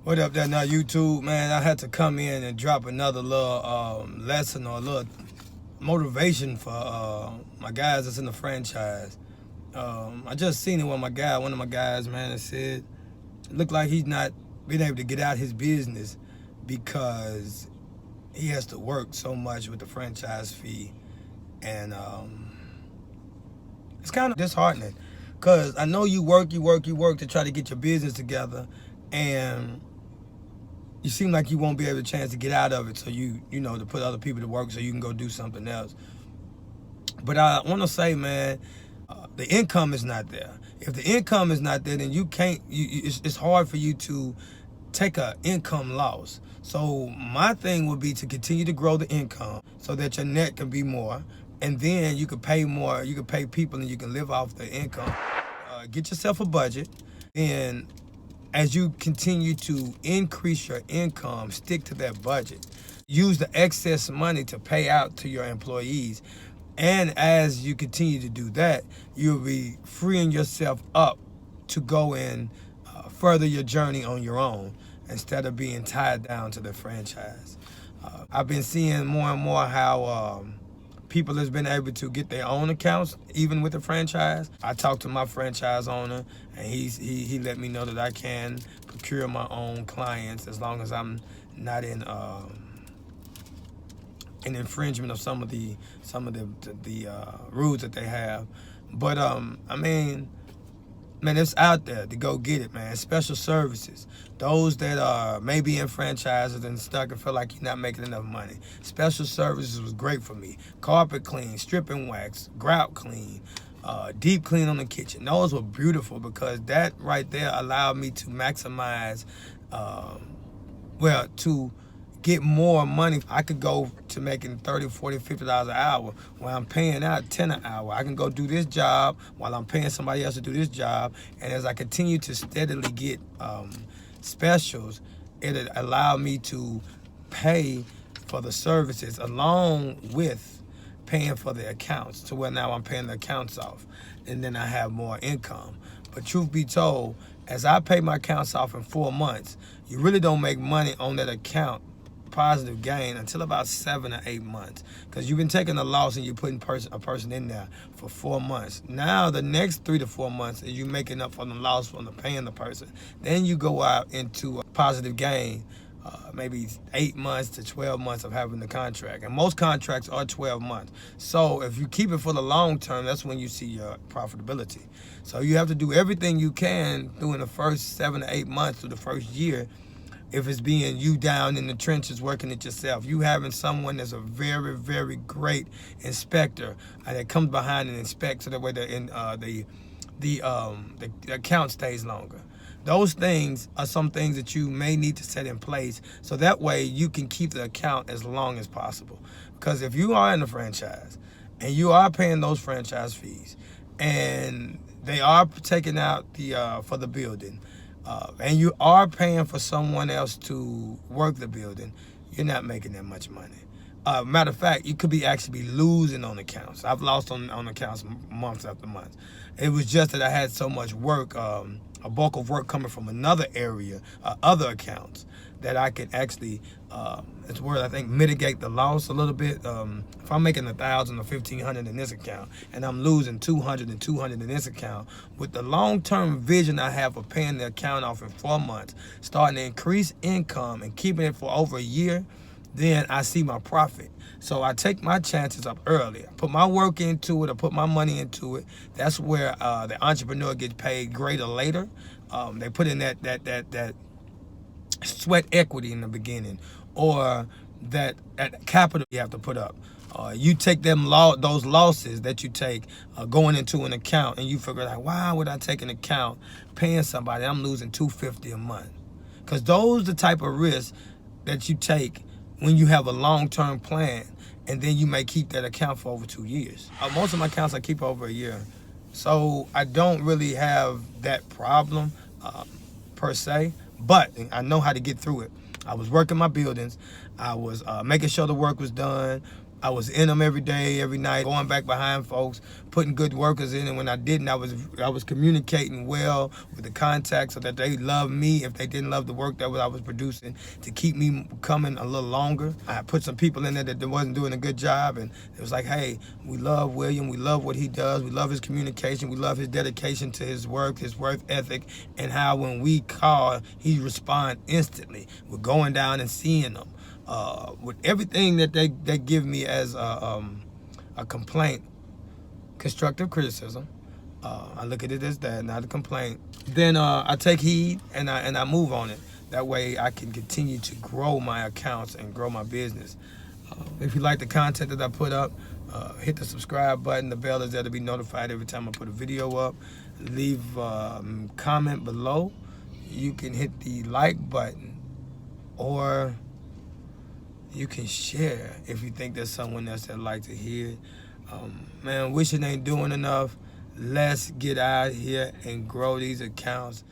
What up there now, YouTube, man? I had to come in and drop another little lesson or a little motivation for my guys that's in the franchise. I just seen it when one of my guys, man, that said it looked like he's not being able to get out his business because he has to work so much with the franchise fee, and it's kind of disheartening because I know you work to try to get your business together, and you seem like you won't be able to chance to get out of it, so you know, to put other people to work so you can go do something else. But I want to say, man, the income is not there. If the income is not there, then you can't. It's hard for you to take a income loss. So my thing would be to continue to grow the income so that your net can be more, and then you can pay more. You can pay people, and you can live off the income. Get yourself a budget, and as you continue to increase your income, stick to that budget. Use the excess money to pay out to your employees. And as you continue to do that, you'll be freeing yourself up to go and further your journey on your own instead of being tied down to the franchise. I've been seeing more and more how people has been able to get their own accounts, even with the franchise. I talked to my franchise owner, and he let me know that I can procure my own clients as long as I'm not in an infringement of some of the rules that they have. But I mean, man, it's out there to go get it, man. Special services. Those that are maybe in franchises and stuck and feel like you're not making enough money. Special services was great for me. Carpet clean, strip and wax, grout clean, deep clean on the kitchen. Those were beautiful because that right there allowed me to maximize, to get more money. I could go to making $30, $40, $50 an hour while I'm paying out $10 an hour. I can go do this job while I'm paying somebody else to do this job. And as I continue to steadily get specials, it allowed me to pay for the services along with paying for the accounts, to where now I'm paying the accounts off, and then I have more income. But truth be told, as I pay my accounts off in 4 months, you really don't make money on that account, positive gain, until about 7 or 8 months, because you've been taking a loss and you're putting a person in there for 4 months. Now the next 3 to 4 months is you making up for the loss from the paying the person. Then you go out into a positive gain, maybe 8 months to 12 months of having the contract, and most contracts are 12 months. So if you keep it for the long term, that's when you see your profitability. So you have to do everything you can during the first 7 to 8 months through the first year. If it's being you down in the trenches working it yourself, you having someone that's a very, very great inspector that comes behind and inspects, so that way the account stays longer. Those things are some things that you may need to set in place, so that way you can keep the account as long as possible. Because if you are in the franchise and you are paying those franchise fees, and they are taking out the for the building, and you are paying for someone else to work the building, you're not making that much money. Matter of fact, you could be actually losing on accounts. I've lost on accounts months after months. It was just that I had so much work, a bulk of work coming from another area, other accounts, that I could actually, it's where I think mitigate the loss a little bit. If I'm making 1,000 or 1,500 in this account, and I'm losing 200 and 200 in this account, with the long-term vision I have of paying the account off in 4 months, starting to increase income and keeping it for over a year, then I see my profit. So I take my chances up early. I put my work into it, I put my money into it. That's where the entrepreneur gets paid greater later. They put in that sweat equity in the beginning, or that capital you have to put up. You take those losses that you take going into an account, and you figure like, why would I take an account paying somebody I'm losing $250 a month? Because those are the type of risks that you take when you have a long-term plan, and then you may keep that account for over 2 years. Most of my accounts I keep over a year. So I don't really have that problem per se, but I know how to get through it. I was working my buildings. I was making sure the work was done. I was in them every day, every night, going back behind folks, putting good workers in. And when I didn't, I was communicating well with the contacts so that they loved me if they didn't love the work that I was producing, to keep me coming a little longer. I put some people in there that wasn't doing a good job, and it was like, hey, we love William, we love what he does, we love his communication, we love his dedication to his work ethic, and how when we call, he respond instantly. We're going down and seeing them. With everything that they give me as a complaint, constructive criticism, I look at it as that, not a complaint. Then I take heed and I move on it. That way I can continue to grow my accounts and grow my business. If you like the content that I put up, hit the subscribe button. The bell is there to be notified every time I put a video up. Leave a comment below. You can hit the like button, or you can share if you think there's someone else that'd like to hear it. Man, wishing ain't doing enough. Let's get out here and grow these accounts.